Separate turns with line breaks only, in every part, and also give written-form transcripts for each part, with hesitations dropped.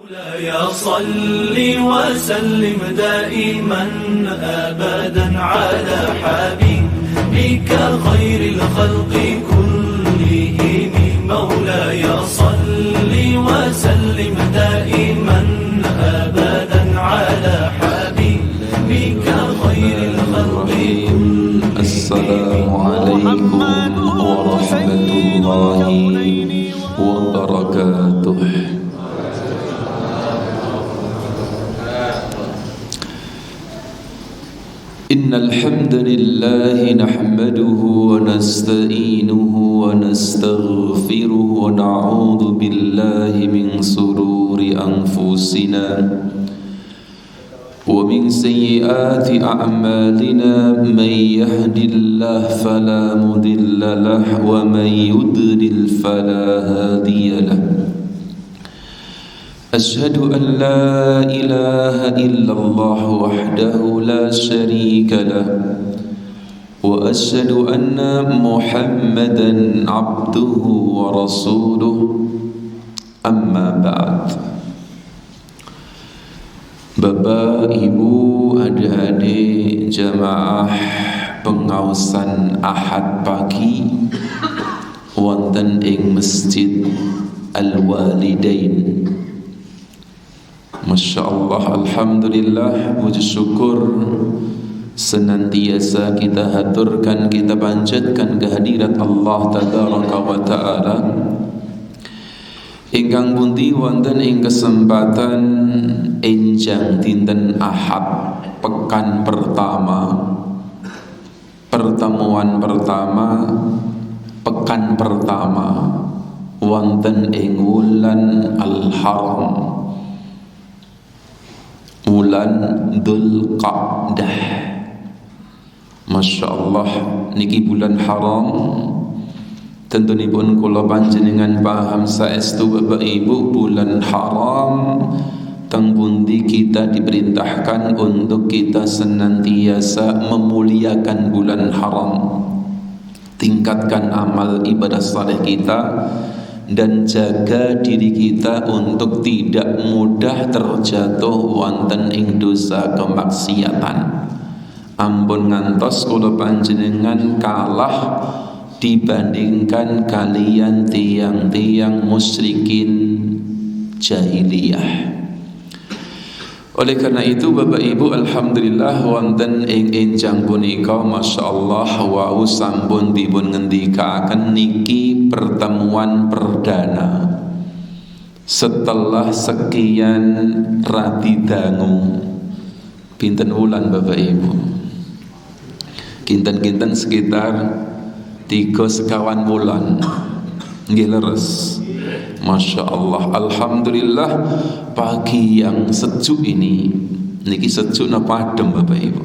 مولاي صل وسلم دائما أبدا على حبيبك خير الخلق كلهم مولاي صل وسلم دائما أبدا على حبيبك خير الخلق كلهم.
السلام عليكم ورحمة الله وبركاته. إن الحمد لله نحمده ونستعينه ونستغفره ونعوذ بالله من شرور أنفسنا ومن سيئات أعمالنا من يهد الله فلا مضل له ومن يضلل فلا هادي له. أشهد أن لا إله إلا الله وحده لا شريك له وأشهد أن محمدا عبده ورسوله. أما بعد. Bapak, Ibu, adik-adik jamaah pengaosan Ahad pagi wonten ing Masjid Al-Walidain. Masya Allah, alhamdulillah, puji syukur senantiasa kita haturkan, kita panjatkan kehadirat Allah Tabaraka wa Ta'ala ingkang pundi wonten ing kesempatan enjang dinten Ahad pekan pertama, pertemuan pertama pekan pertama wonten ing wulan Al-Haram, wulan Dzulqa'dah. Masya Allah, niki bulan haram. Tentunipun kula panjenengan paham saestu Bapak Ibu, bulan haram teng pundi kita diperintahkan untuk kita senantiasa memuliakan bulan haram, tingkatkan amal ibadah saleh kita dan jaga diri kita untuk tidak mudah terjatuh wonten ing dosa kemaksiatan. Ampun ngantos kula panjenengan kalah dibandingkan kalian tiang-tiang musyrikin jahiliyah. Oleh karena itu Bapak Ibu, alhamdulillah wonten ing enjang punika masyaallah wau sampun dipun ngendikaken niki pertemuan perdana setelah sekian radi dangu. Pinten wulan Bapak Ibu? Kinten-kinten sekitar 3 sekawan bulan. Nggih leres. Masya Allah, alhamdulillah pagi yang sejuk ini. Niki sejuk napa adem Bapak Ibu?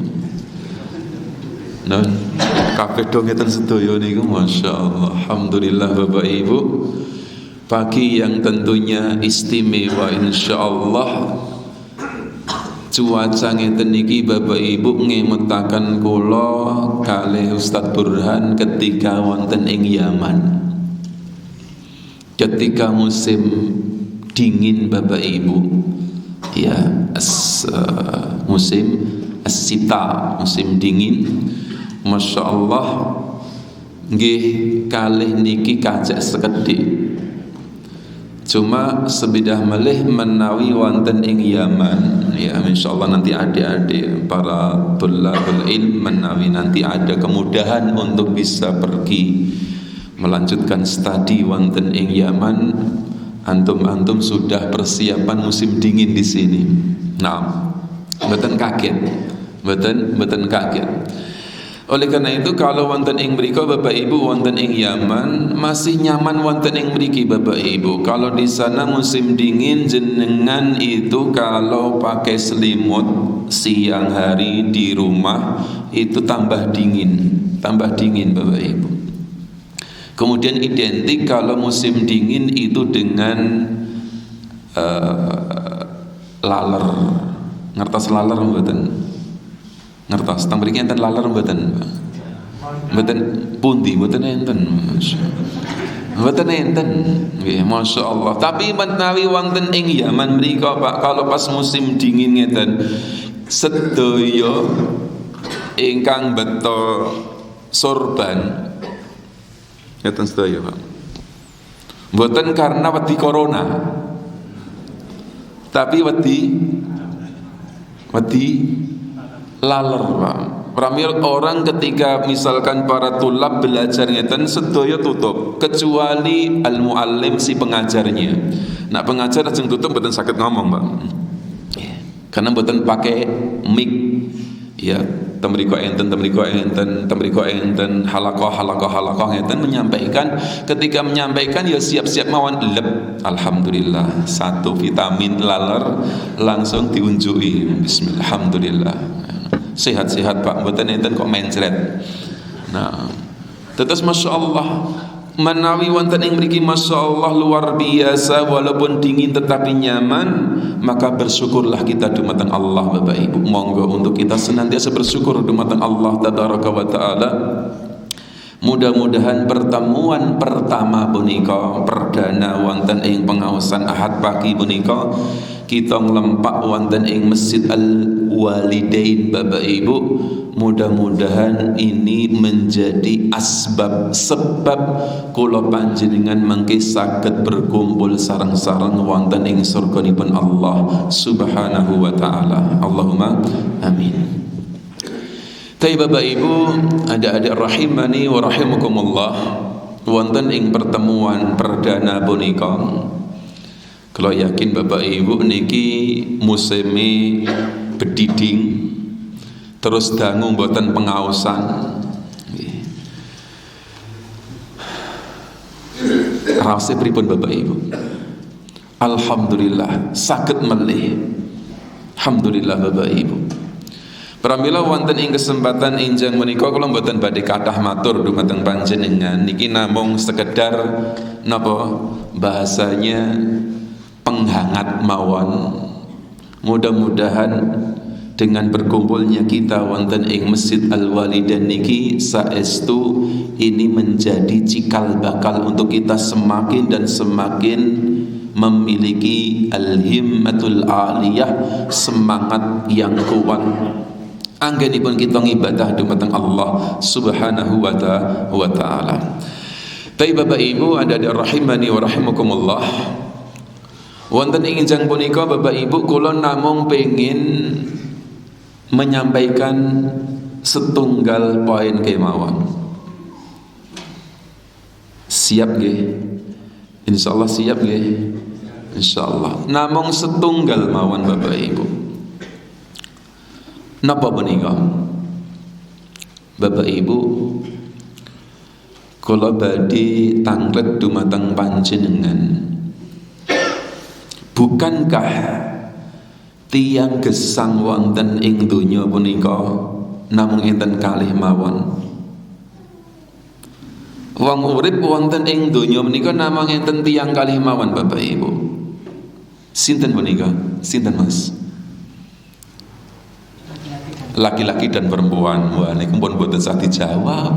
Nah, kabeh do ngeten sedaya niku masya Allah. Alhamdulillah Bapak Ibu. Pagi yang tentunya istimewa insyaallah. Cuaca ngeten niki Bapak Ibu ngemetaken kula kalih Ustaz Burhan ketika wonten ing Yaman. Ketika musim dingin Bapak Ibu, ya musim as-sita, musim dingin, masya Allah, nggih kalih niki kajak sekedhik. Cuma sebidah melih menawi wonten ing Yaman, ya insyaallah nanti adik-adik para thulabul ilm menawi nanti ada kemudahan untuk bisa pergi melanjutkan studi wonten ing Yaman, antum sudah persiapan musim dingin di sini. Nah, mboten kaget, mboten kaget. Oleh karena itu kalau wonten ing mriku Bapak Ibu wonten ing Yaman masih nyaman wonten ing mriki Bapak Ibu. Kalau di sana musim dingin jenengan itu kalau pakai selimut siang hari di rumah itu tambah dingin Bapak Ibu. Kemudian identik kalau musim dingin itu dengan laler. Ngertos laler mboten? Ngertos teng mriki enten laler mboten? Mboten pundi mboten enten. Mboten enten. Nggih, masyaallah. Tapi menawi wonten ing Yaman mriku Pak, kalau pas musim dingin ngeten, sedaya ingkang beto sorban ngeten sedaya Pak. Mboten karena wedi corona. Tapi wedi laler Pak. Pramil orang ketika misalkan para tulab belajar ngeten sedaya tutup kecuali al-muallim si pengajarnya. Nak pengajar ajeng tutup mboten saged ngomong, Pak. Karena mboten pakai mic. Ya, temriko enten halaqah ngeten menyampaikan, ketika menyampaikan ya siap-siap mawon leb. Alhamdulillah, satu vitamin laler langsung diunjuki. Bismillah, alhamdulillah. Sehat-sehat Pak, mboten enten kok mencret. Nah, terus masyaallah menawi wonten ing mriki masyaallah luar biasa, walaupun dingin tetapi nyaman, maka bersyukurlah kita dumateng Allah Bapak Ibu. Monggo untuk kita senantiasa bersyukur dumateng Allah tabaraka wa taala. Mudah-mudahan pertemuan pertama punika perdana wonten ing pengaosan Ahad pagi punika kita ngelempak wonten ing Masjid Al-Walidain Bapak Ibu. Mudah-mudahan ini menjadi sebab kula panjenengan mangke saged berkumpul sareng-sareng wonten ing surganipun Allah Subhanahu wa taala. Allahumma amin. Tapi Bapak Ibu, adik-adik rahimani wa rahimakumullah, wonten ing pertemuan perdana punika kalau yakin Bapak Ibu niki museme bediding terus dangu mboten pengaosan. Raose pripun Bapak Ibu? Alhamdulillah saged melih. Alhamdulillah Bapak Ibu. Pramila wonten ing kesempatan injang menika kula mboten badhe kathah matur dumateng panjenengan, niki namung sekedar napa bahasanya penghangat mawon. Mudah-mudahan dengan berkumpulnya kita wonten ing Masjid Al-Walidain niki saestu ini menjadi cikal bakal untuk kita semakin dan semakin memiliki al-himmatul aliyah, semangat yang kuat anggenipun kita ngibadah dumateng Allah Subhanahu wa taala. Tapi Bapak Ibu ada rahimani wa rahimakumullah, wonten ing injang punika Bapak Ibu kula namung pengin menyampaikan setunggal poin kemawon. Siap nggih? Insyaallah siap nggih? Insyaallah. Namung setunggal mawon Bapak Ibu. Napa punika? Bapak Ibu, kula badhe tanglet dumateng panjenengan. Bukankah tiyang gesang wonten ing donya punika namung enten kalih mawon? Wong urip wonten ing donya menika namung enten tiyang kalih mawon Bapak Ibu. Sinten punika? Sinten Mas? Laki-laki dan perempuan. Wah niku pun boten sah dijawab.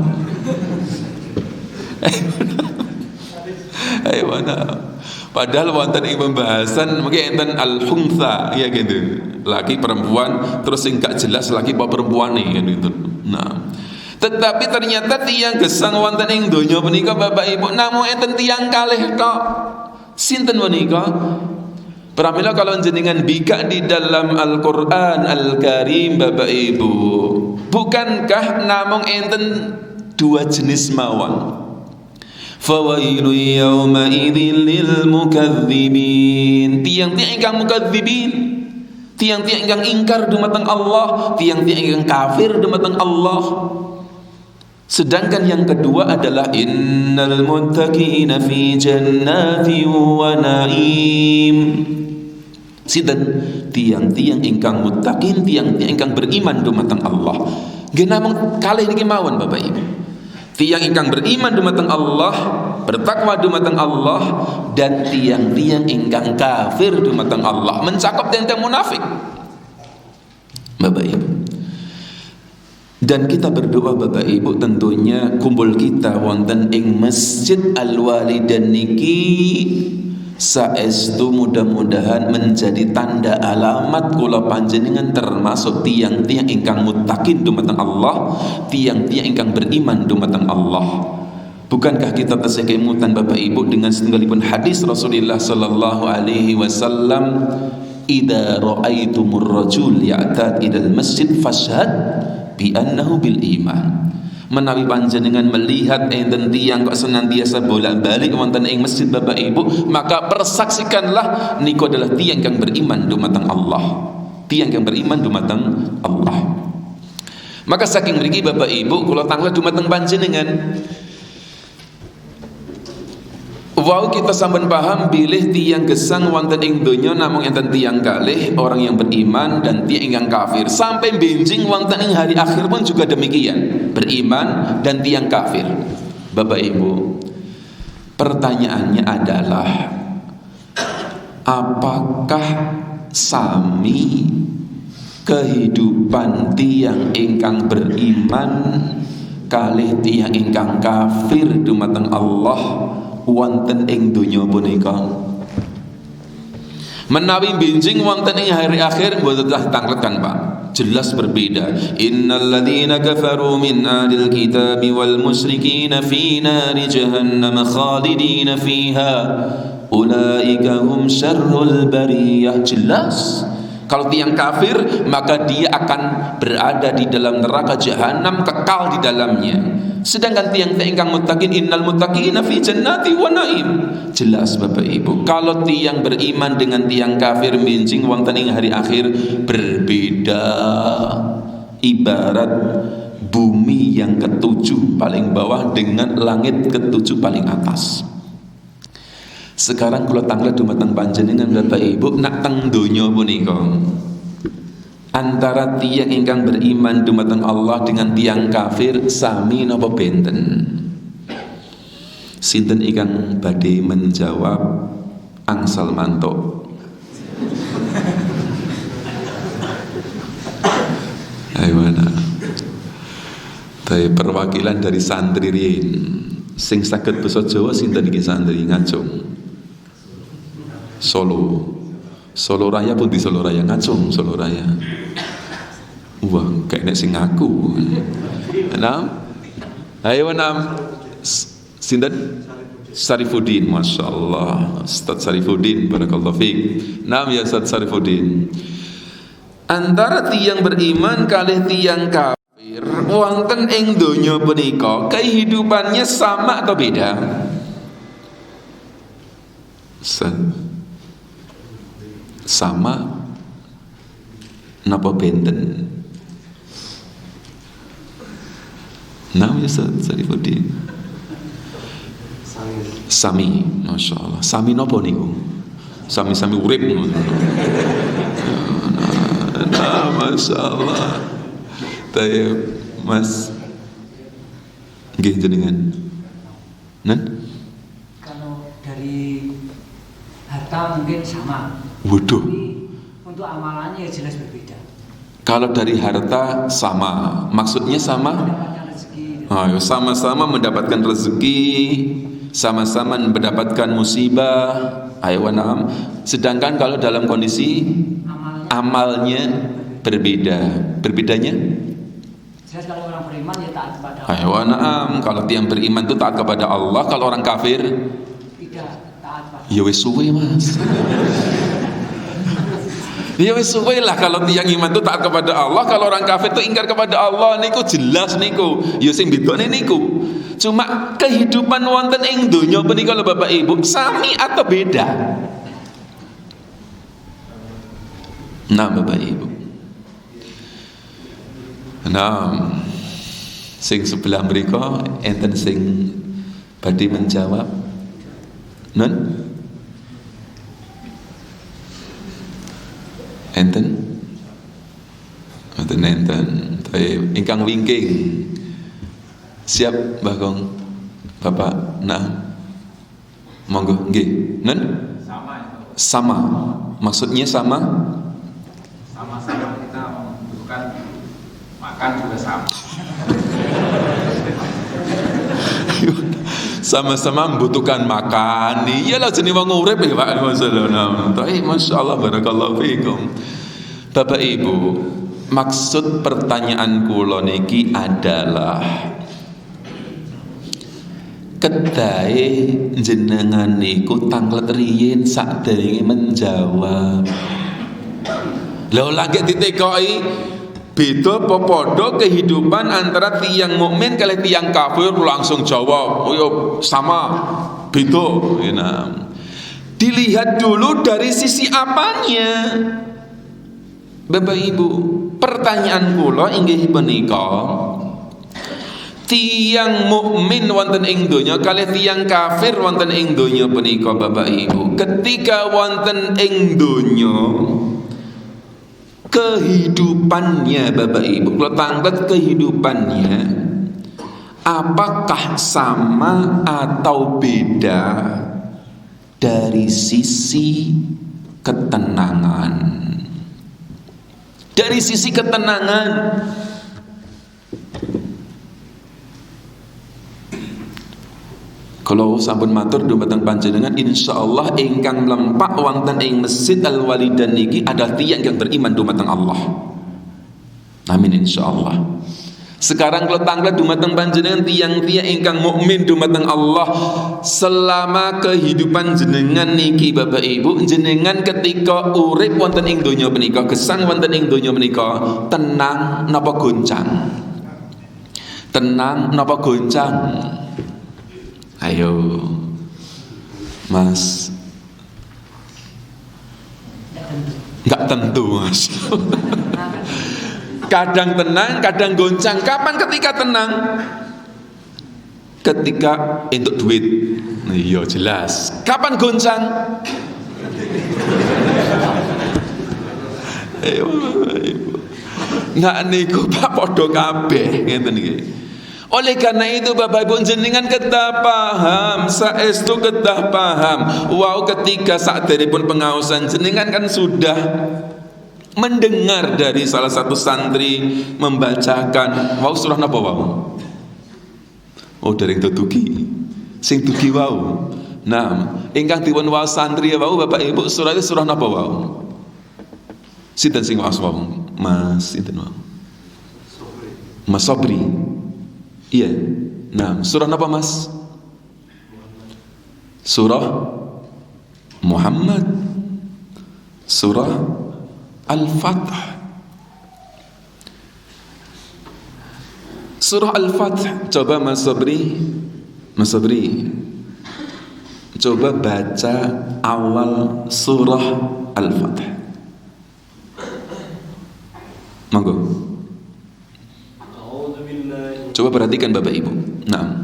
Ayo mana? Padahal wonten ing pembahasan mungkin enten al-huntha ya gitu. Laki perempuan terus sing gak jelas laki apa perempuan nih gitu. Nah, tetapi ternyata tiyang gesang wonten ing donya menika Bapak Ibu namung enten tiyang kalih tok. Sinten menika? Pramila kalau jenengan bika di dalam Al-Quran Al-Karim Bapak Ibu, bukankah namung enten dua jenis mawon? Fawailu yawma idzil lil mukadzibin. Tiang-tiang ingkang mukadzibin, tiang-tiang ingkang ingkar dumateng Allah, tiang-tiang ingkang kafir dumateng Allah. Sedangkan yang kedua adalah innal muttaqina fi jannati wa naim. Sinten? Tiang-tiang ingkang muttaqin, tiang-tiang ingkang beriman dumateng Allah. Nggih namung kalih niki mawon Bapak Ibu. Tiang ingkang beriman dumateng Allah, bertakwa dumateng Allah, dan tiang-tiang ingkang kafir dumateng Allah, mencakup tiang-tiang munafik. Bapak Ibu. Dan kita berdoa Bapak Ibu tentunya kumpul kita wonten ing Masjid Al-Walidan niki saestu mudah-mudahan menjadi tanda alamat kula panjenengan termasuk tiang-tiang ingkang muttaqin dumateng Allah, tiang-tiang ingkang beriman dumateng Allah. Bukankah kita tasih kemutan Bapak Ibu dengan setunggalipun hadis Rasulullah sallallahu alaihi wasallam, "Idza ra'aitumur rajul ya'tad ilal masjid fashhad bi annahu bil iman." Menawi panjenengan melihat enten tiyang kok senantiasa bolak-balik wonten ing masjid Bapak Ibu, maka persaksikanlah niku adalah tiyang yang beriman dumateng Allah. Tiyang yang beriman dumateng Allah. Maka saking mriki Bapak Ibu kula tanglet dumateng panjenengan, wow kita sampun paham bilih tiyang gesang wonten ing donya namung enten tiyang kalih, orang yang beriman dan tiyang ingkang kafir. Sampai benjing wonten ing hari akhir pun juga demikian, beriman dan tiyang kafir. Bapak Ibu, pertanyaannya adalah apakah sami kehidupan tiyang ingkang beriman kalih tiyang ingkang kafir dumateng Allah wonten ing donya punika? Menawi benjing wonten ing hari akhir mboten tanglekan Pak, jelas berbeda. Innal ladzina kafaru min ahlil kitabi wal musyrikin fi nari jahannam khalidina fiha ulaika hum syarrul bariyah. Jelas kalau tiang kafir maka dia akan berada di dalam neraka jahanam, kekal di dalamnya. Sedangkan tiang ingkang muttaqin, innal muttaqina fi jannati wa naim. Jelas Bapak Ibu, kalau tiang beriman dengan tiang kafir benjing wonten ing hari akhir berbeda. Ibarat bumi yang ketujuh paling bawah dengan langit ketujuh paling atas. Sekarang kula tanglet dumateng panjenengan Bapak Ibu nak teng donya punika, antara tiang ingkang beriman dumateng Allah dengan tiang kafir sami napa benten? Sinten ingkang badhe menjawab angsal mantuk? Ayo mana? Dari perwakilan dari santri riyin sing saged basa Jawa sinten iki santri Ngajung? Solo Raya pun di Solo Raya, Ngacung Solo Raya. Wah, kayak nek sing ngaku. Enam. Ayo enam. Sinten? Sarifuddin, masyaallah. Ustaz Sarifuddin, barakallahu fiik. Nam ya Ustaz Sarifuddin. Antara tiang beriman kalih tiang kafir wonten ing donya punika kehidupannya sama atau beda? Sama napa benten? Nam ya Ustaz Sarifuddin. Sami, masya Allah. Sami napa niku? Sami-sami urip ngono. Nah, masya Allah. Tayyib Mas. Nggih jenengan. Nan?
Kalau dari harta mungkin sama.
Waduh.
Untuk amalannya jelas berbeda.
Kalau dari harta sama, maksudnya sama?
Mendapatkan rezeki.
Ayo, sama-sama mendapatkan rezeki, sama-sama mendapatkan musibah. Ayo na'am. Sedangkan kalau dalam kondisi amalnya berbeda. Berbedanya?
Jelas kalau orang beriman ya taat kepada Allah.
Ayo na'am. Kalau tiang beriman itu taat kepada Allah, kalau orang kafir
Tidak taat pada.
ya wis suwe Mas. Ya wis suwe lah kalau tiang iman itu taat kepada Allah, kalau orang kafir itu ingkar kepada Allah. Niku jelas niku. Ya sing bedone niku. Cuma kehidupan wonten ing donya punika lho Bapak Ibu, sami atau beda? Nah Bapak Ibu. Nah, sing sebelah mriko enten sing badhe menjawab. Nun? Enten? Enten. Tapi ingkang wingking. Siap Mbah Gong. Bapak, nah. Monggo, nggih. Nun? Sama. Maksudnya sama?
Sama-sama kita membutuhkan makan juga sama.
sama-sama membutuhkan makan. Iyalah jenenge wong urip ya Pak masalah. Tapi masyaallah barakallahu fikum. Bapak Ibu, maksud pertanyaan kula niki adalah kedai jenengan niku tanglet riyin sakderenge menjawab. Lha lagi ditekoki beda apa padha kehidupan antara tiang mukmin kali tiang kafir, langsung jawab, oh yo sama, beda. Nah, dilihat dulu dari sisi apanya. Bapak Ibu, pertanyaan kula inggih punika, tiang mukmin wonten ing donya kalih tiang kafir wonten ing donya punika Bapak Ibu, ketika wonten ing donya kehidupannya Bapak Ibu, kalau tanglet kehidupannya apakah sama atau beda dari sisi ketenangan? Dari sisi ketenangan, kalau sampun matur dumateng panjenengan, insyaallah ingkang mlempak wonten ing Masjid Al-Walidan niki adalah tiyang yang beriman dumateng Allah. Amin insyaallah. Sekarang kalau tanglet dumateng panjenengan tiyang-tiyang ingkang mukmin dumateng Allah, selama kehidupan jenengan niki Bapak Ibu, jenengan ketika urip wonten ing donya menika, gesang wonten ing donya menika, tenang napa goncang? Tenang napa goncang? Ayo Mas. Enggak tentu Mas. Kadang tenang, kadang goncang. Kapan ketika tenang? Ketika untuk duit. Iya jelas. Kapan goncang? Nggak niku Pak podo kabeh ngeten iki. Oleh karena itu Bapak Ibu jenengan kedah paham, saestu kedah paham. Wow, ketika saderipun pengaosan jenengan kan sudah mendengar dari salah satu santri membacakan wow surah napa wow? Oh dereng tutuki. Sing tuki wow. Nah, ingkang dipun waos santri wow Bapak Ibu surah napa wow? Sinten sing waos wow? Mas sinten wow? Mas Sobri. Iya. Nah, surah napa Mas? Surah Muhammad. Surah Al-Fath. Surah Al-Fath. Coba Mas Sobri, coba baca awal surah Al-Fath. Monggo. Coba perhatikan Bapak Ibu. Nah.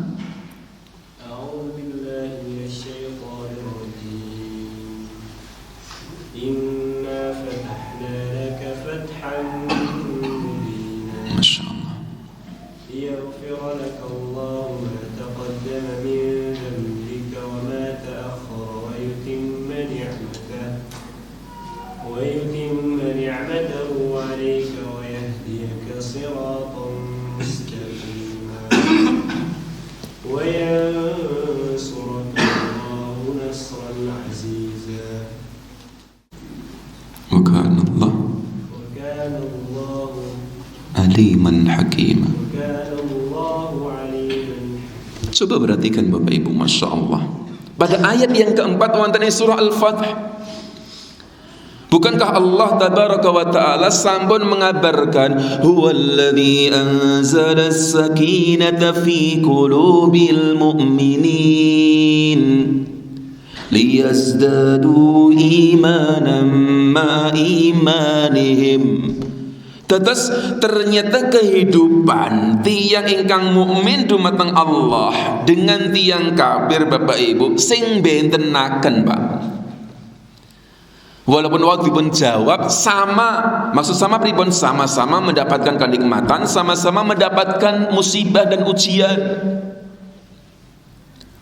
Aliman Hakima. Coba perhatikan Bapak Ibu, Masya Allah. Pada ayat yang keempat wonten surah Al-Fath, bukankah Allah tabaraka wa ta'ala sampun mengabarkan huwallazi anzala as-sakinata fi qulubil mu'minin liyazdadu imanan ma imanihim. Tetes ternyata kehidupan tiang ingkang mukmin dumateng Allah dengan tiang kafir Bapak Ibu sing bentenaken Pak. Walaupun waktu pun jawab sama, maksud sama pripun, sama-sama mendapatkan kenikmatan, sama-sama mendapatkan musibah dan ujian.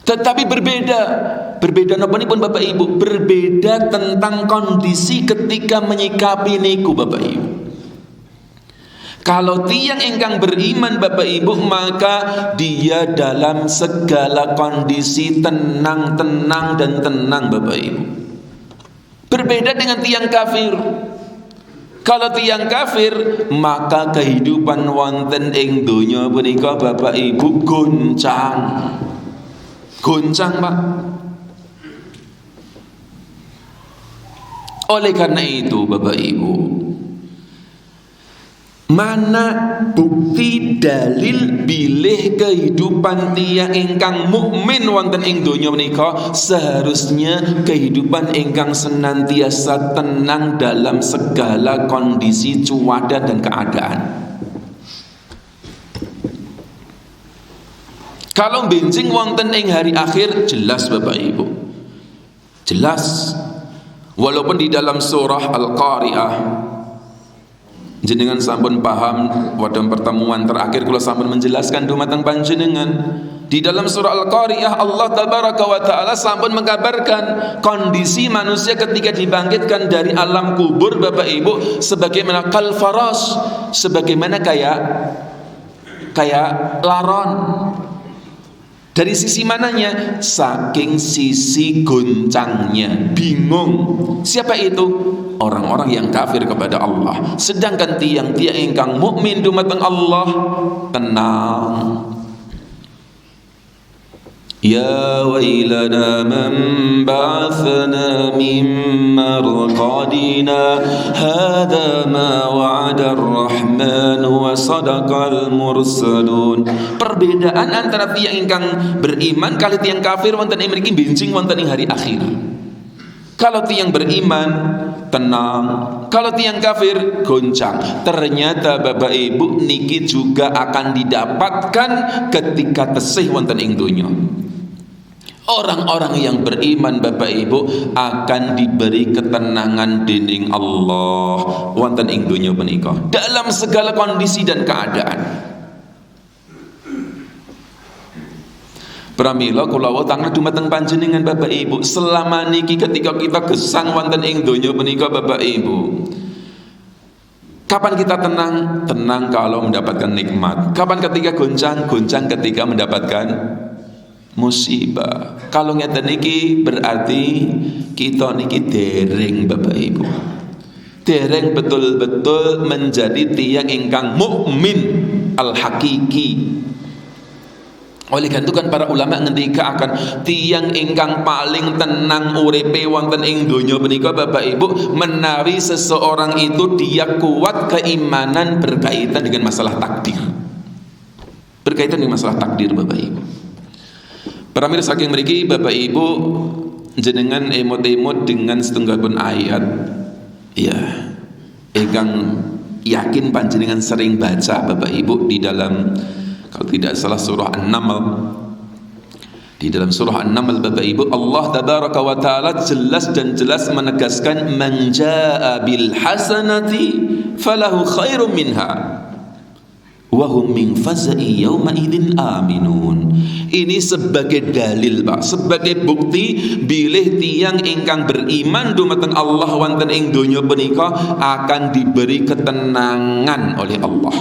Tetapi berbeda napa nipun Bapak Ibu? Berbeda tentang kondisi ketika menyikapi niku Bapak Ibu. Kalau tiang ingkang beriman Bapak Ibu, maka dia dalam segala kondisi tenang dan tenang Bapak Ibu. Berbeda dengan tiang kafir. Kalau tiang kafir, maka kehidupan wonten ing donya punika Bapak Ibu goncang. Goncang, Pak. Oleh karena itu Bapak Ibu, mana bukti dalil bilih kehidupan tiang ingkang mukmin wonten ing donya menika seharusnya kehidupan ingkang senantiasa tenang dalam segala kondisi cuaca dan keadaan. Kalau benjing wonten ing hari akhir, jelas Bapak Ibu, jelas. Walaupun di dalam surah Al-Qari'ah jenengan sampun paham wadon pertemuan terakhir kula sampun menjelaskan dumateng panjenengan di dalam surah Al-Qari'ah Allah tabaraka wa taala sampun mengkabarkan kondisi manusia ketika dibangkitkan dari alam kubur Bapak Ibu sebagaimana kal faras, sebagaimana kayak laron. Dari sisi mananya? Saking sisi goncangnya, bingung. Siapa itu? Orang-orang yang kafir kepada Allah. Sedangkan tiang-tiang ingkang mukmin dumateng Allah tenang. Ya wailana man ba'athana min marqadina hadha ma wa'ada ar-rahman wa sadaqal mursalun. Perbedaan antara tiang ingkang beriman kali tiang kafir wonten ing mriki benjing wonten ing hari akhir. Kalau tiang beriman tenang, kalau tiang kafir goncang. Ternyata Bapak Ibu niki juga akan didapatkan ketika tesih wonten ing donya. Orang-orang yang beriman Bapak Ibu akan diberi ketenangan dening Allah wonten ing donya menika dalam segala kondisi dan keadaan. Pramila kula wetang dumateng panjenengan Bapak Ibu, selama niki ketika kita gesang wonten ing donya menika Bapak Ibu, kapan kita tenang? Tenang kalau mendapatkan nikmat. Kapan ketika goncang? Goncang ketika mendapatkan musibah. Kalau ngeten niki berarti kita niki dereng Bapak Ibu, dereng betul-betul menjadi tiang ingkang mukmin al-hakiki. Oleh karena itu kan para ulama ngendika akan tiang ingkang paling tenang uripe wonten ing donya menika Bapak Ibu menawi seseorang itu dia kuat keimanan berkaitan dengan masalah takdir. Berkaitan dengan masalah takdir Bapak Ibu. Para mirsa saking mriki Bapak Ibu jenengan emot-emot dengan setunggalipun ayat. Ya. Ingkang yakin panjenengan sering baca Bapak Ibu di dalam, kalau tidak salah surah An-Naml. Di dalam surah An-Naml Bapak Ibu Allah tabaraka wa taala jelas dan jelas menegaskan man jaa bil hasanati falahu khairum minha wa hum min faza'i yauma idzin aminun. Ini sebagai dalil Pak, sebagai bukti bilih tiang ingkang beriman dumateng Allah wonten ing donya punika akan diberi ketenangan oleh Allah.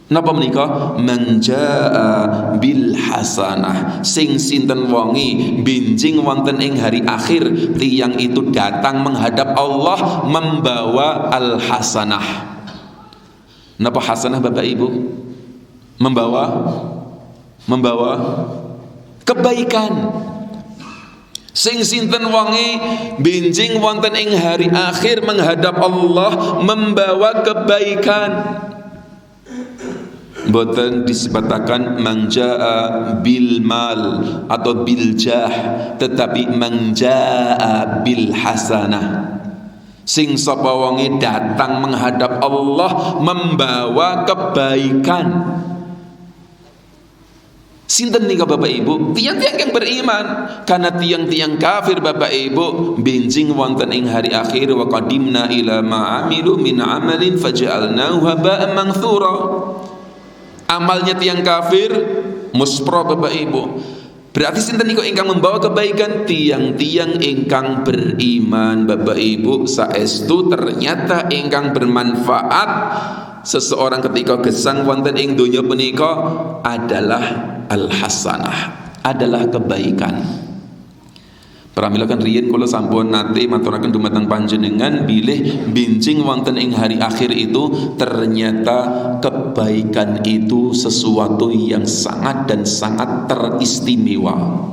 Napa menika? Man jaa bil hasanah, sing sinten wongi benjing wonten ing hari akhir tiyang itu datang menghadap Allah membawa al hasanah. Napa hasanah Bapak Ibu? Membawa kebaikan. Sing sinten wongi benjing wonten ing hari akhir menghadap Allah membawa kebaikan. Boten disebatakan manjaa bil mal atau bil jah, tetapi manjaa bil hasanah. Sing sapa wonge datang menghadap Allah membawa kebaikan. Sinten nika Bapak Ibu? Tiang-tiang yang beriman. Karena tiang-tiang kafir Bapak Ibu benjing wonten ing hari akhir wa qadimna ila ma amilu min amalin faja'alnahu haba'an manthura. Amalnya tiang kafir muspro Bapak Ibu. Berarti sinten niku ingkang membawa kebaikan? Tiang-tiang ingkang beriman Bapak Ibu saestu ternyata ingkang bermanfaat seseorang ketika gesang wonten ing donya punika adalah al-hasanah, adalah kebaikan. Pramila kan riyen kula sampun nate maturaken dumateng panjenengan bilih bincing wonten ing hari akhir itu ternyata kebaikan itu sesuatu yang sangat dan sangat teristimewa.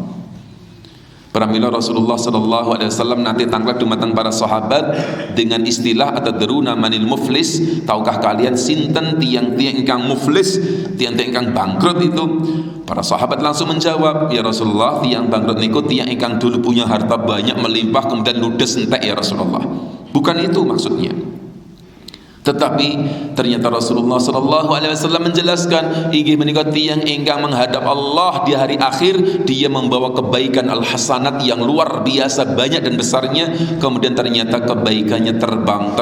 Pramila Rasulullah sallallahu alaihi wasallam nanti tangklak dumateng para sahabat dengan istilah atadruna manil muflis, tahukah kalian sinten tiang-tiang ingkang muflis, tiang-tiang ingkang bangkrut itu? Para sahabat langsung menjawab, ya Rasulullah, tiang bangkrut niku tiang ingkang dulu punya harta banyak melimpah kemudian ludes entek ya Rasulullah. Bukan itu maksudnya. Tetapi ternyata Rasulullah sallallahu alaihi wasallam menjelaskan inggih menika tiyang ingkang menghadap Allah di hari akhir, dia membawa kebaikan al-hasanat yang luar biasa banyak dan besarnya, kemudian ternyata kebaikannya terbang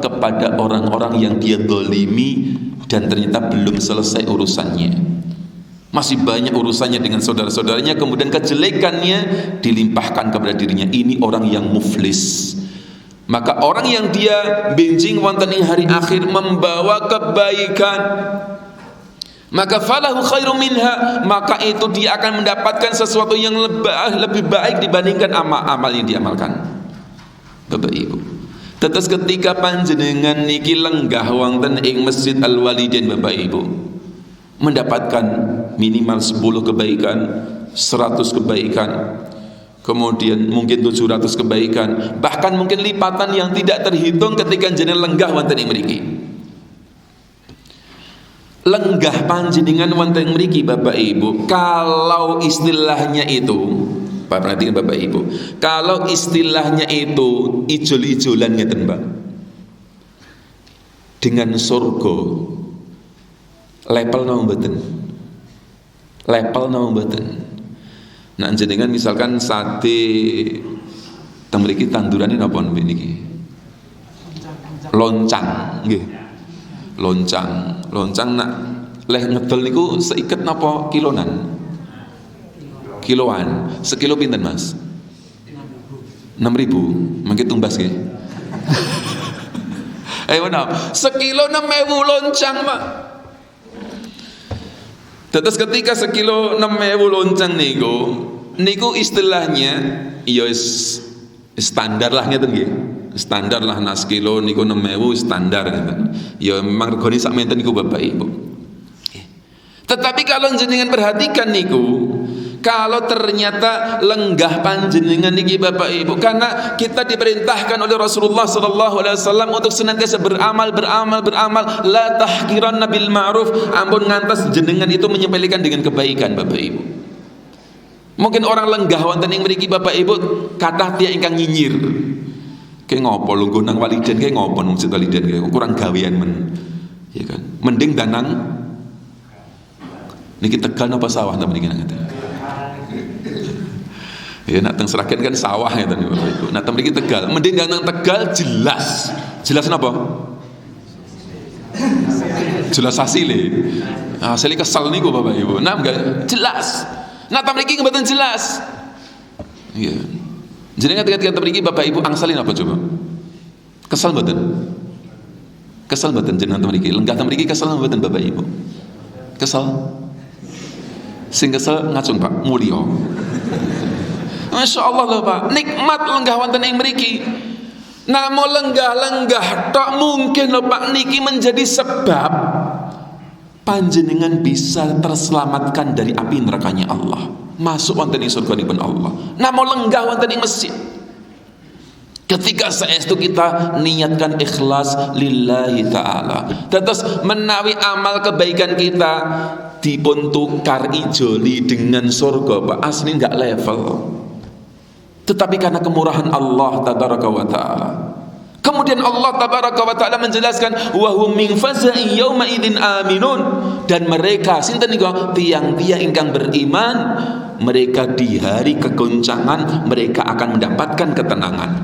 kepada orang-orang yang dia zalimi dan ternyata belum selesai urusannya. Masih banyak urusannya dengan saudara-saudaranya, kemudian kejelekannya dilimpahkan kepada dirinya. Ini orang yang muflis. Maka orang yang dia benjing wonten ing hari akhir membawa kebaikan, maka falahu khairum minha, maka itu dia akan mendapatkan sesuatu yang lebih baik dibandingkan amal yang diamalkan. Bapak Ibu, tetes ketika panjenengan niki lenggah wonten ing Masjid Al-Walidain Bapak Ibu, mendapatkan minimal 10 kebaikan, 100 kebaikan, kemudian mungkin 700 kebaikan, bahkan mungkin lipatan yang tidak terhitung ketika jenengan lenggah wonten ing mriki. Lenggah panjenengan wonten ing mriki Bapak Ibu, kalau istilahnya itu, perhatikan Bapak Ibu, kalau istilahnya itu ijol-ijolan ngeten Mbak, dengan surga level napa mboten? Level napa mboten? Nah jenengan misalkan sate teng mriki tandurane napa niki? Loncang nggih. Loncang nak leh ngedol niku seiket napa kilonan? Kiloan. Sekilo pinten Mas? 6.000. Mangke tumbas nggih. Ayo napa? Sekilo 6.000 loncang, Pak. Terus ketika sekilo 6.000 loncang niku istilahnya ya standar lah ngeten nggih. Standar lah nas kilo niku 6.000 standar ngeten. Ya memang regane sak menten niku Bapak Ibu. Tetapi kalau jenengan perhatikan niku, kalau ternyata lenggah panjenengan niki Bapak Ibu, karena kita diperintahkan oleh Rasulullah sallallahu alaihi wasallam untuk senantiasa beramal, la tahqiranna bil ma'ruf, ampun ngantos jenengan itu menyepelekan dengan kebaikan Bapak Ibu. Mungkin orang lenggah wonten ing mriki Bapak Ibu kathah tiyang ingkang nyinyir. Kayak ngopo lungguh nang waliden, kayak ngopo nang masjid waliden, kayak kurang gawean men. Ya kan? Mending danang niki Tegal napa sawah ta mriki nang ngeten. Ya nak teng Sragen kan sawah ya tadi Bapak Ibu. Nak teng mriki Tegal, mending nang Tegal jelas. Jelas napa? Jelas hasile. Hasile kesel niku Bapak Ibu. Nah enggak jelas. Nak teng mriki mboten jelas. Iya. Jenengan ketika mriki Bapak Ibu angsalin apa coba? Kesel mboten? Kesel mboten jenengan teng mriki? Lenggah teng mriki kesel mboten Bapak Ibu? Kesel. Sing kesel ngacung Pak, mulya. Masya Allah loh Pak, nikmat lenggah wonten ing mriki. Namun lenggah-lenggah tok mungkin loh Pak niki menjadi sebab panjenengan bisa terselamatkan dari api nerakanya Allah, masuk wonten ing surganipun Allah. Namun lenggah wonten ing masjid. Ketika saestu kita niatkan ikhlas lillahi ta'ala, terus menawi amal kebaikan kita dipun tukar ijoli dengan surga Pak, asli enggak level. Tetapi karena kemurahan Allah tabaraka wa ta'ala, kemudian Allah tabaraka wa ta'ala menjelaskan wa hum min faza'i yauma idzin aminun, dan mereka sinten niku tiang-tiang ingkang beriman, mereka di hari kegoncangan mereka akan mendapatkan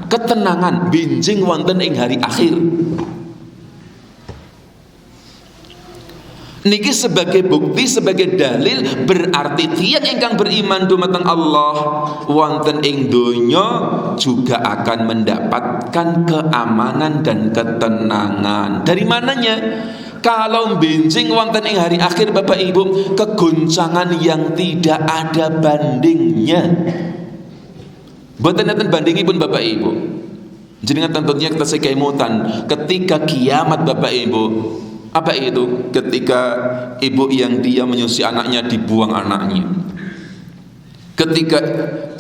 ketenangan benjing wonten ing hari akhir. Niki sebagai bukti, sebagai dalil berarti tiyang ingkang beriman dumateng Allah wonten ing donya juga akan mendapatkan keamanan dan ketenangan. Dari mananya? Kalau benjing wonten ing hari akhir Bapak Ibu, kegoncangan yang tidak ada bandingnya. Mboten enten bandingipun Bapak Ibu. Jenengan tentunya kita sekemutan ketika kiamat Bapak Ibu. Apa itu? Ketika ibu yang dia menyusui anaknya dibuang anaknya. Ketika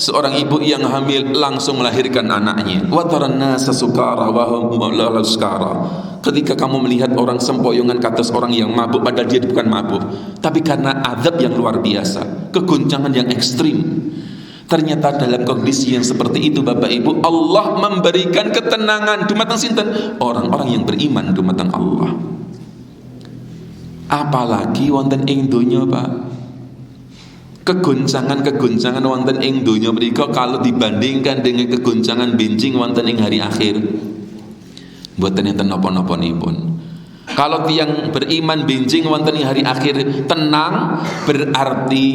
seorang ibu yang hamil langsung melahirkan anaknya. Wa tarannas sukara wa hum la sukara. Ketika kamu melihat orang sempoyongan ke atas orang yang mabuk padahal dia bukan mabuk, tapi karena azab yang luar biasa, kegoncangan yang ekstrim. Ternyata dalam kondisi yang seperti itu Bapak Ibu, Allah memberikan ketenangan dumateng sinten? Orang-orang yang beriman dumateng Allah. Apalagi wonten ing donya Pak, kegoncangan wonten ing donya mriku kalau dibandingkan dengan kegoncangan benjing wonten ing hari akhir, mboten enten napa-napanipun. Kalau tiyang beriman benjing wonten ing hari akhir tenang, berarti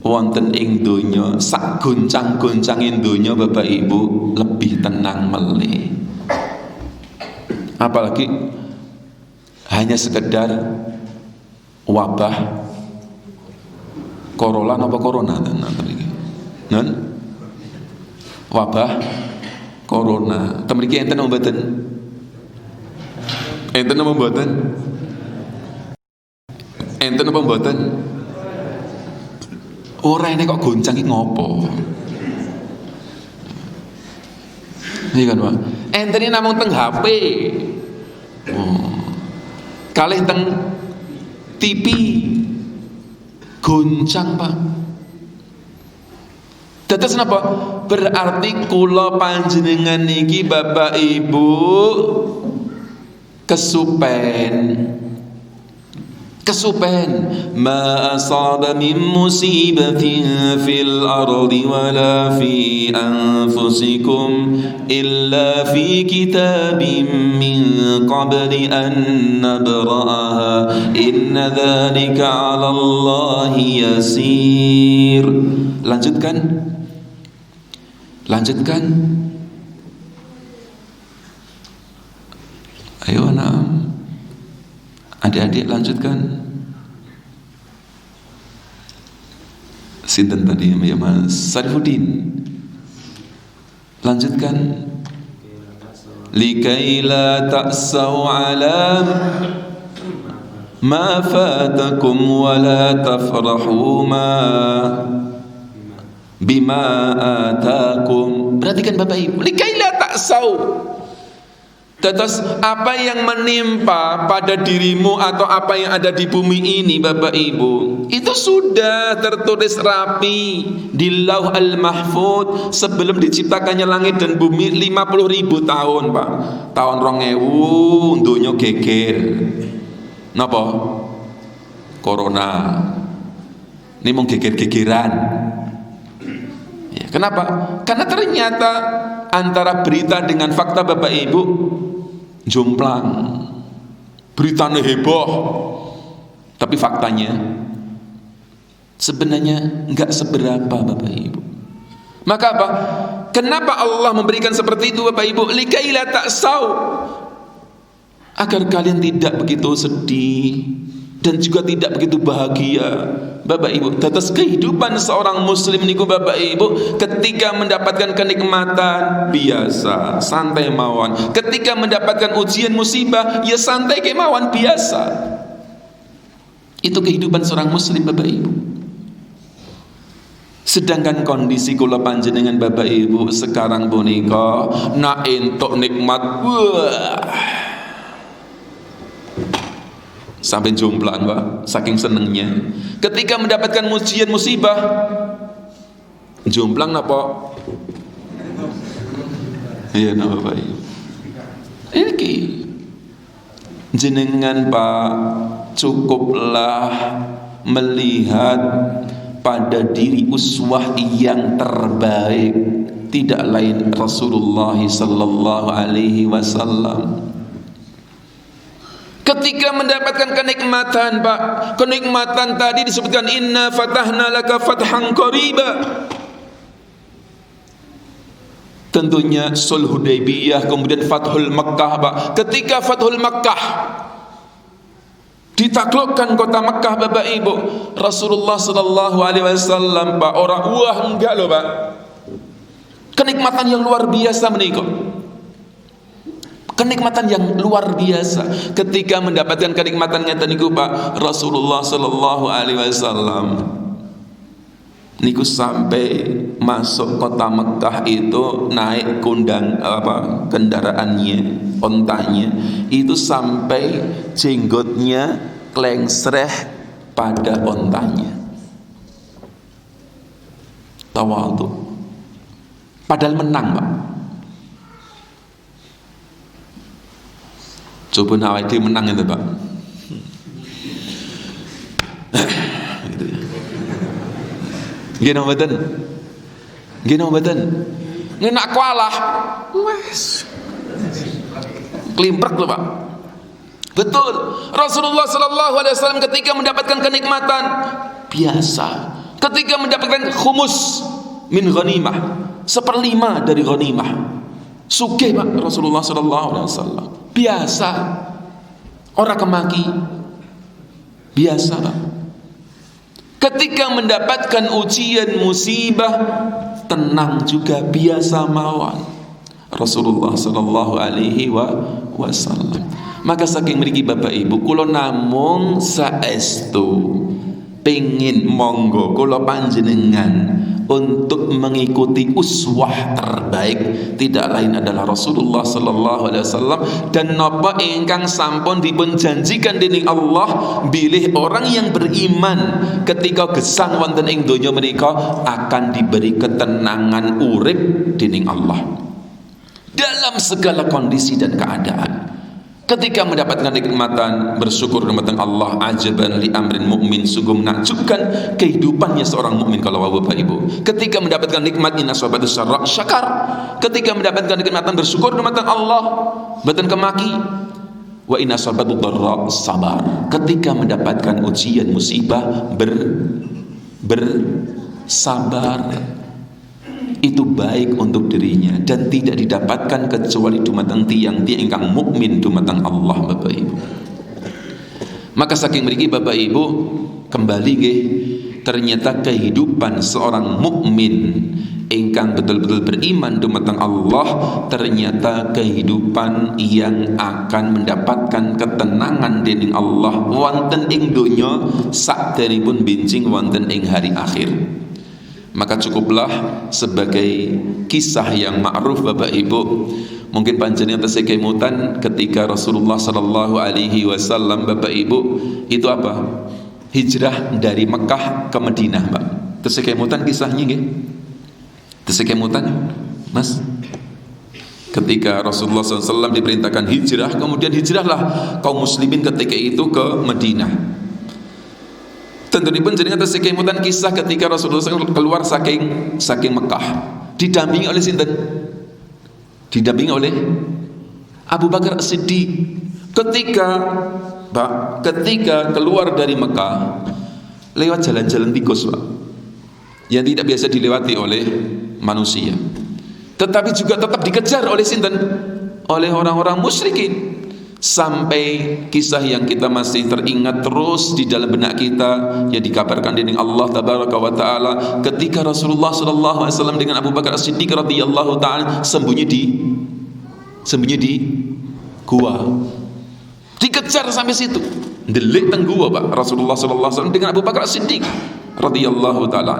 wonten ing donya sak goncang-goncangin donya Bapak Ibu lebih tenang meleh. Apalagi hanya sekedar wabah corona apa corona non wabah corona temriki enten mboten apa mboten ora ini kok goncang iki ngopo iki kan Pak enten namung teng HP kalih teng TV goncang Pak. Dados napa? Berarti kula panjenengan niki Bapak Ibu kesupen ma asaba min musibatin fil ardi wala fi anfusikum illa fi kitabim min qabli an nabra'aha inna dzalika 'ala Allahi yasir. Lanjutkan ayo anak adik-adik lanjutkan. Sinten tadi ya Mas Sarifudin? Lanjutkan. Likai la ta'sau ala ma fatakum wa la tafrahu ma bima atakum. Perhatikan Bapak Ibu. Likai la ta'sau. Terus apa yang menimpa pada dirimu atau apa yang ada di bumi ini Bapak Ibu, itu sudah tertulis rapi di Lauh Al-Mahfud sebelum diciptakannya langit dan bumi 50.000 tahun Pak. Tahun 2000 dunia geger. Napa? Corona. Ini mau geger-gegeran. Ya, kenapa? Karena ternyata antara berita dengan fakta Bapak Ibu jomplang. Beritanya heboh, tapi faktanya sebenarnya enggak seberapa Bapak Ibu. Maka apa? Kenapa Allah memberikan seperti itu Bapak Ibu? Likaila ta'sau, agar kalian tidak begitu sedih dan juga tidak begitu bahagia Bapak Ibu. Atas kehidupan seorang muslim niku Bapak Ibu, ketika mendapatkan kenikmatan biasa, santai mawon. Ketika mendapatkan ujian musibah, ya santai kemawon biasa. Itu kehidupan seorang muslim Bapak Ibu. Sedangkan kondisi kula panjenengan Bapak Ibu sekarang punika nak entuk nikmat sampai jomplang Pak, saking senengnya. Ketika mendapatkan ujian musibah, jomplang napa? Iya napa Pak? Iki jenengan Pak cukuplah melihat pada diri uswah yang terbaik, tidak lain Rasulullah sallallahu alaihi wasallam. Ketika mendapatkan kenikmatan, Pak, kenikmatan tadi disebutkan inna fatahna laka fathan qariba. Tentunya sulh Hudaybiyah, kemudian Fathul Makkah, Pak. Ketika Fathul Makkah ditaklukkan kota Makkah, Bapak Ibu, Rasulullah sallallahu alaihi wasallam, Pak, orang wah enggak loh, Pak. Kenikmatan yang luar biasa menikah. Kenikmatan yang luar biasa ketika mendapatkan kenikmatannya niku, Pak, Rasulullah sallallahu alaihi wasallam niku sampai masuk kota Mekah itu naik kendaraannya, ontanya itu sampai jenggotnya klengsreh pada ontanya. Tawadhu. Padahal menang, Pak. Coba nawai menang itu, Pak. Gitu ya. Gino mboten? Gino mboten? Ngenak kualah. Wes. Klimprek lho, Pak. Betul. Rasulullah sallallahu alaihi wasallam ketika mendapatkan kenikmatan biasa, ketika mendapatkan khumus min ghanimah, 1/5 dari ghanimah. Sugih, Pak, Rasulullah sallallahu alaihi wasallam. Biasa. Orang kemaki. Biasa, Pak. Ketika mendapatkan ujian musibah, tenang juga, biasa mawon. Rasulullah sallallahu alaihi wasallam. Maka saking mriki Bapak Ibu, kula namung saestu pengin monggo kula panjenengan untuk mengikuti uswah terbaik, tidak lain adalah Rasulullah sallallahu alaihi wasallam, dan napa ingkang sampun dipun janjikan dening Allah bilih orang yang beriman ketika gesang wonten ing donya menika akan diberi ketenangan urip dening Allah dalam segala kondisi dan keadaan. Ketika mendapatkan nikmatan, bersyukur nikmatan Allah. Ajaban li amrin mukmin, sungguh menakjubkan kehidupannya seorang mukmin kalau Bapak Ibu. Ketika mendapatkan nikmat, inna sabatus syarra syakar. Ketika mendapatkan nikmatan, bersyukur nikmatan Allah, badan kemaki. Wa inna sabatud dharra sabar. Ketika mendapatkan ujian musibah, bersabar. Itu baik untuk dirinya dan tidak didapatkan kecuali dumateng tiyang-tiyang ingkang mukmin dumateng Allah, Bapak Ibu. Maka saking mriki Bapak Ibu, kembali nggih, ternyata kehidupan seorang mukmin ingkang betul-betul beriman dumateng Allah ternyata kehidupan yang akan mendapatkan ketenangan dening Allah wonten ing donya sakderengipun benjing wonten ing hari akhir. Maka cukuplah sebagai kisah yang ma'ruf Bapak Ibu, mungkin panjenengan tesih kemutan ketika Rasulullah sallallahu alaihi wasallam Bapak Ibu itu apa? Hijrah dari Mekah ke Madinah, Pak. Tesih kemutan kisahnya nggih? Tesih kemutan, Mas? Ketika Rasulullah SAW diperintahkan hijrah, kemudian hijrahlah kaum muslimin ketika itu ke Madinah. Tentunipun jenengan tesih kemutan kisah ketika Rasulullah SAW keluar saking Mekah, didampingi oleh sinten? Didampingi oleh Abu Bakar As-Siddiq. Ketika keluar dari Mekah lewat jalan-jalan tikus, Pak, yang tidak biasa dilewati oleh manusia, tetapi juga tetap dikejar oleh sinten? Oleh orang-orang musyrikin. Sampai kisah yang kita masih teringat terus di dalam benak kita yang dikabarkan dening Allah tabaraka wa taala ketika Rasulullah sallallahu alaihi wasallam dengan Abu Bakar As-Siddiq radhiyallahu taala sembunyi di gua. Dikejar sampai situ. Ndelik teng gua, Pak, Rasulullah sallallahu alaihi wasallam dengan Abu Bakar As-Siddiq radhiyallahu taala.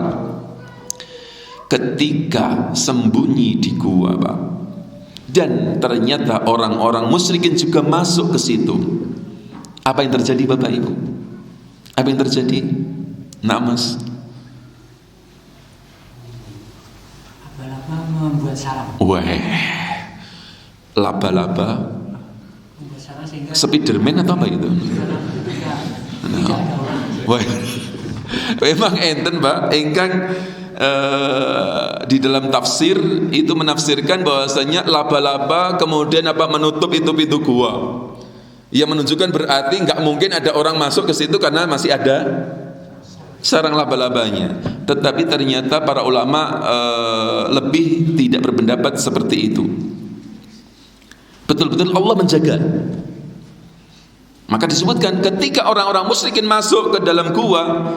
Ketika sembunyi di gua, Pak, dan ternyata orang-orang musyrikin juga masuk ke situ. Apa yang terjadi Bapak Ibu? Apa yang terjadi? Nah, Mas.
Laba-laba membuat sarang.
Wah. Laba-laba
Membuat sarang sehingga
Spiderman atau apa itu?
tidak ada orang.
Wah. Memang enten, Pak, ingkang di dalam tafsir itu menafsirkan bahwasanya laba-laba kemudian apa menutup itu pintu gua. Yang menunjukkan berarti nggak mungkin ada orang masuk ke situ karena masih ada sarang laba-labanya. Tetapi ternyata para ulama lebih tidak berpendapat seperti itu. Betul-betul Allah menjaga. Maka disebutkan ketika orang-orang musyrikin masuk ke dalam gua,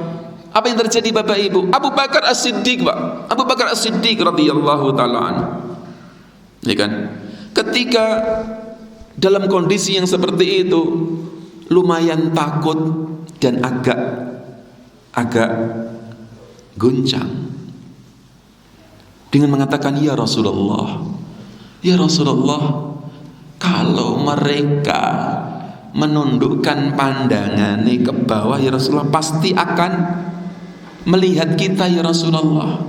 apa yang terjadi Bapak Ibu? Abu Bakar As-Siddiq, Pak. Abu Bakar As-Siddiq radhiyallahu taala anhu. Ya kan? Ketika dalam kondisi yang seperti itu, lumayan takut dan agak goncang dengan mengatakan, ya Rasulullah, kalau mereka menundukkan pandangannya ke bawah, ya Rasulullah, pasti akan melihat kita, ya Rasulullah.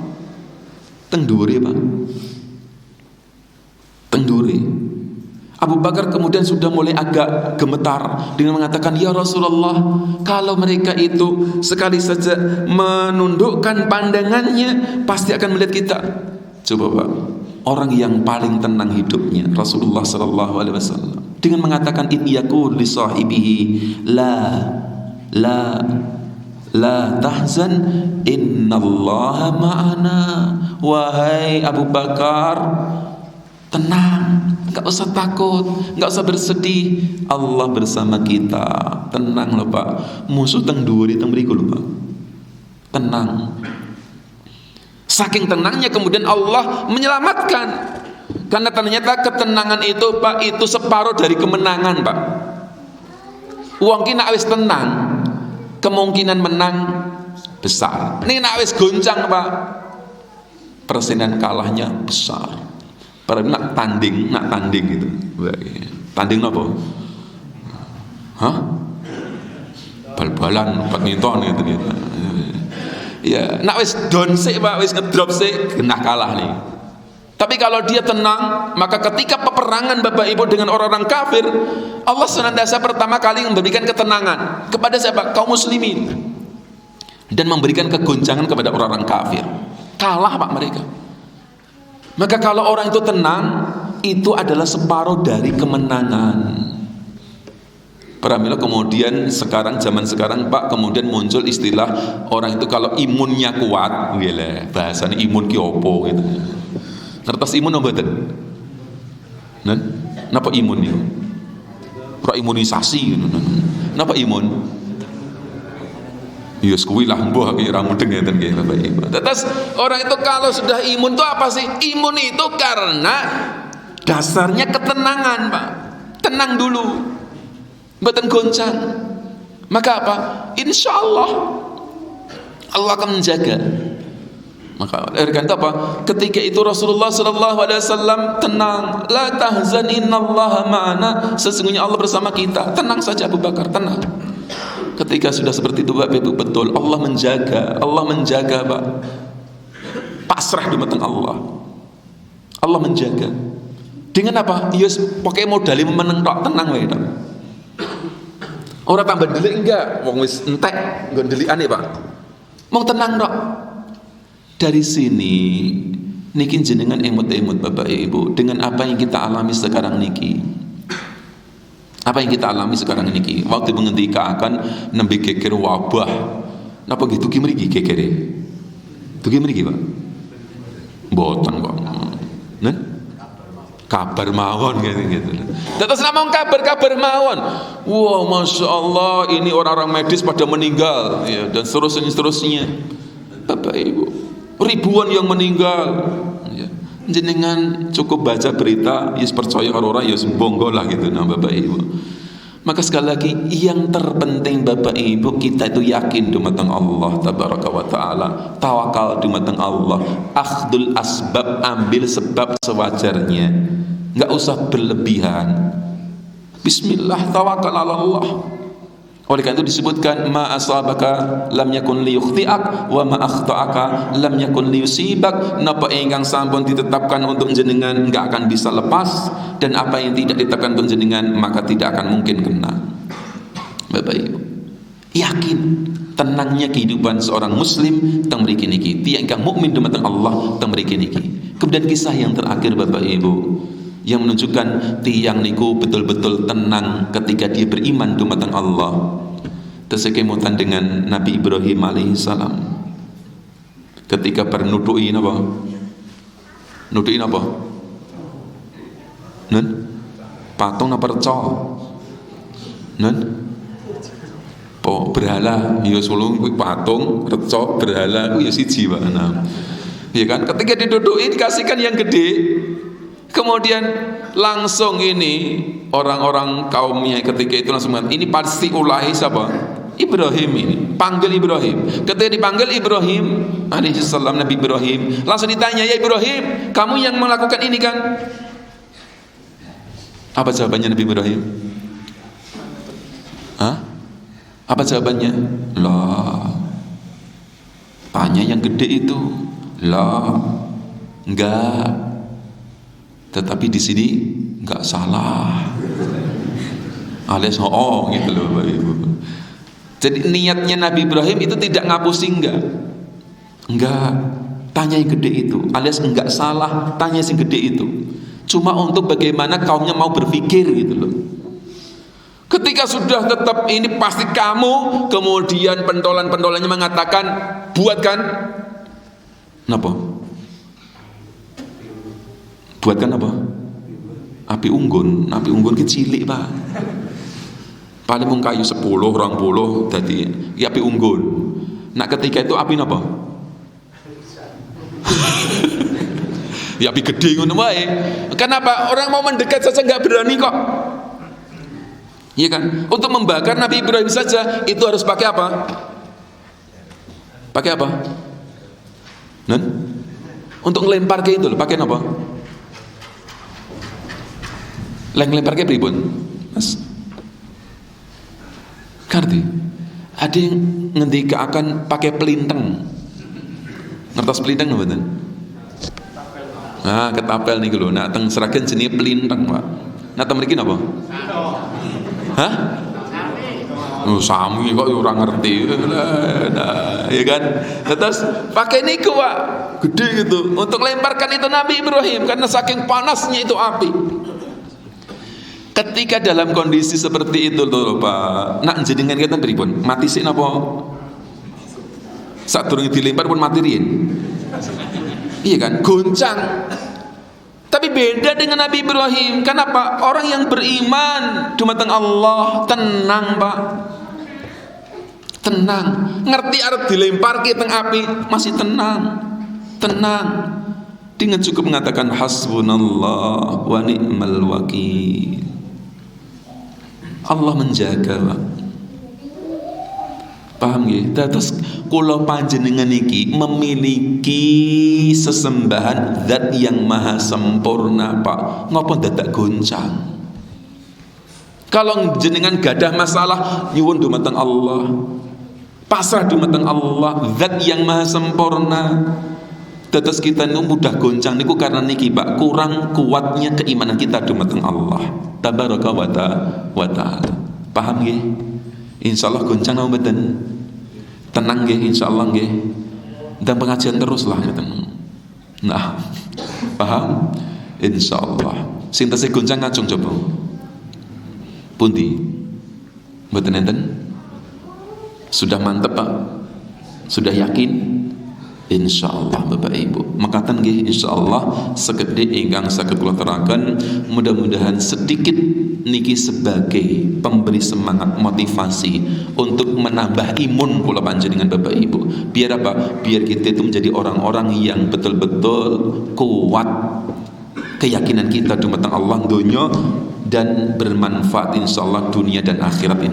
Tengduri, Pak. Tengduri. Abu Bakar kemudian sudah mulai agak gemetar dengan mengatakan, ya Rasulullah, kalau mereka itu sekali saja menundukkan pandangannya, pasti akan melihat kita. Coba Pak, orang yang paling tenang hidupnya Rasulullah sallallahu alaihi wasallam dengan mengatakan, in yaqul li sahibihi la tahzan innallaha ma'ana. Wahai Abu Bakar, tenang, enggak usah takut, enggak usah bersedih, Allah bersama kita. Tenang loh Pak. Musuh teng dhuwur teng mriku lho Pak. Tenang. Saking tenangnya kemudian Allah menyelamatkan. Karena ternyata ketenangan itu Pak, itu separuh dari kemenangan Pak. Wong ki nek wis tenang, kemungkinan menang besar. Nek wis goncang Pak, persenan kalahnya besar. Para nak tanding gitu. Tanding apa? Hah? Bal-balan, badminton gitu. Ya, nak wis down sik Pak, wis ngedrop sik, kena kalah nih. Tapi kalau dia tenang, maka ketika peperangan Bapak Ibu dengan orang-orang kafir, Allah senantiasa pertama kali memberikan ketenangan kepada siapa? Kaum muslimin. Dan memberikan kegoncangan kepada orang-orang kafir. Kalah Pak mereka. Maka kalau orang itu tenang, itu adalah separuh dari kemenangan. Pramila kemudian zaman sekarang Pak, kemudian muncul istilah orang itu kalau imunnya kuat, bahasanya imun ki opo gitu. Ngertos imun apa mboten? Napa imun niku? Ora imunisasi gitu. Napa imun? Ya kuwi lah mbah ki ra mudeng ngeten nggih Bapak Ibu. Terus orang itu kalau sudah imun itu apa sih? Imun itu karena dasarnya ketenangan, Pak. Tenang dulu. Mboten goncang. Maka apa? Insyaallah Allah akan menjaga. Maka erkan apa? Ketika itu Rasulullah sallallahu alaihi wasallam tenang, la tahzan innallaha ma'ana, sesungguhnya Allah bersama kita. Tenang saja Abu Bakar, tenang. Ketika sudah seperti itu Bapak Ibu, betul Allah menjaga Pak. Pasrah di mata Allah. Allah menjaga. Dengan apa? Yes, pakai modal meneng tok, tenang wae tok. Ora tambah delik enggak, wong wis entek nggon delikane Pak. Mau tenang tok. Dari sini niki jenengan emut-emut Bapak Ibu dengan apa yang kita alami sekarang niki. Apa yang kita alami sekarang niki? Waktu mengendikakan nembe geger wabah. Napa gitu ki mriki gegere? Dugi mriki, Pak. Mboten kok. Nah? Kabar mawon gitu. Terus namung kabar mawon. Wow, Masya Allah, ini orang-orang medis pada meninggal ya, dan seterusnya. Bapak Ibu, ribuan yang meninggal ya. Jenengan cukup baca berita, yes percaya orang yes bonggo lah gitu nah Bapak Ibu. Maka sekali lagi yang terpenting Bapak Ibu, kita itu yakin dumateng Allah tabaraka wa taala, tawakal dumateng Allah, akhdul asbab, ambil sebab sewajarnya, enggak usah berlebihan. Bismillah, tawakal ala Allah. Oleh karena itu disebutkan ma asabaka lam yakun liyukhti'ak wa ma akhta'aka lam yakun liyusibak. Napa ingkang sampun ditetapkan untuk jenengan enggak akan bisa lepas, dan apa yang tidak ditetapkan untuk jenengan maka tidak akan mungkin kena. Bapak Ibu, yakin tenangnya kehidupan seorang muslim teng mriki niki, tiang ingkang mukmin dumateng Allah teng mriki niki. Kemudian kisah yang terakhir Bapak Ibu, yang menunjukkan tiang niku betul-betul tenang ketika dia beriman dumateng Allah. Tersekemutan dengan Nabi Ibrahim alaihissalam ketika bernuduin apa? Nuduin apa? Nun? Patung apa reca? Nun? Berhala, ya sulung patung, reca, berhala, ya siji Pak. Nah, ya kan? Ketika diduduki dikasihkan yang gede, kemudian langsung ini orang-orang kaumnya ketika itu langsung mengatakan, ini pasti ulahi siapa? Ibrahim ini. Panggil Ibrahim. Ketika dipanggil Ibrahim alaihissalam, Nabi Ibrahim, langsung ditanya, ya Ibrahim, kamu yang melakukan ini kan? Apa jawabannya Nabi Ibrahim? Hah? Apa jawabannya? Lah, tanya yang gede itu. Lah, enggak. Tetapi di sini enggak salah. Alias oh gitu loh Bapak Ibu. Jadi niatnya Nabi Ibrahim itu tidak ngapusi enggak. Tanya yang gede itu. Alias enggak salah tanya yang gede itu. Cuma untuk bagaimana kaumnya mau berpikir gitu loh. Ketika sudah tetap ini pasti kamu, kemudian pentolan-pentolannya mengatakan buatkan apa? Buatkan apa? Api unggun. Api unggun kecilik Pak. Paling mung kayu 10, 20 dadi ya api unggun. Nah ketika itu api apa? Ya api gede ngono wae. Kenapa orang mau mendekat saja nggak berani kok? Iya kan? Untuk membakar Nabi Ibrahim saja itu harus pakai apa? Pakai apa? Nun? Untuk ngelempar ke itu loh, pakai apa? Ngelempar ke pripun? Mas. Ngerti? Ada yang ngendika akan pakai pelintang. Ngertos pelintang napa mboten? Nah, ketapel niku lho. Nah, teng Sragen jenenge pelintang, Pak. Nah, teng mriki napa? Hah? Oh, sami kok ora ngerti. Nah, ya kan? Terus pakai niku, Pak. Gede gitu untuk lemparkan itu Nabi Ibrahim karena saking panasnya itu api. Ketika dalam kondisi seperti itu lho, Pak. Nak jenengan keten pripun? Mati sik napa? Sadurunge dilempar pun mati riyen. Iya kan? Goncang. Tapi beda dengan Nabi Ibrahim. Kenapa? Orang yang beriman dumateng Allah tenang, Pak. Tenang. Ngerti arep dilempar ke teng api, masih tenang. Tenang. Dengan cukup mengatakan hasbunallah wa ni'mal wakil. Allah menjaga, Pak. Paham nggih? Terus kula panjenengan iki memiliki sesembahan zat yang maha sempurna, Pak. Ngapa dadak goncang? Kalau jenengan gadah masalah nyuwun dumateng Allah. Pasrah dumateng Allah, zat yang maha sempurna. Terus kita ini mudah goncang niku karena niki, Pak, kurang kuatnya keimanan kita dumateng Allah tabaraka wa ta'ala. Paham nggih? Insyaallah goncang napa mboten? Tenang nggih insyaallah nggih. Dan pengajian terus lah ngoten. Nah, paham? Insyaallah. Sing tesih goncang ngacung coba. Pundi? Mboten enten? Sudah mantep, Pak? Sudah yakin? Insyaallah Bapak Ibu. Makaten nggih insyaallah sekedhik ingkang saged kula teraken, mudah-mudahan sedikit niki sebagai pemberi semangat motivasi untuk menambah imun kula panjenengan Bapak Ibu. Biar apa? Biar kita itu menjadi orang-orang yang betul-betul kuat keyakinan kita dumateng Allah donya dan bermanfaat insyaallah dunia dan akhirat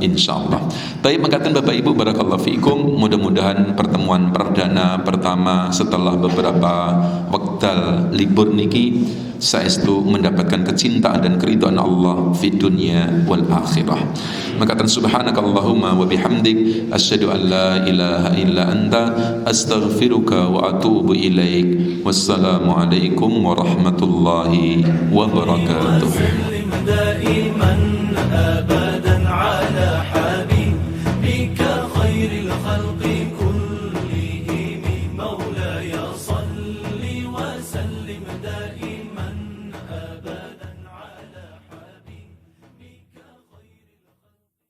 insyaallah. Baik, mengatakan Bapak Ibu barakallahu fiikum, mudah-mudahan pertemuan perdana pertama setelah beberapa wekdal libur niki saestu mendapatkan kecintaan dan keridhaan Allah fi dunya wal akhirah. Mengatakan subhanakallahumma wa bihamdik asyhadu an la ilaha illa anta astaghfiruka wa atubu ilaik. Wassalamu alaikum warahmatullahi wabarakatuh.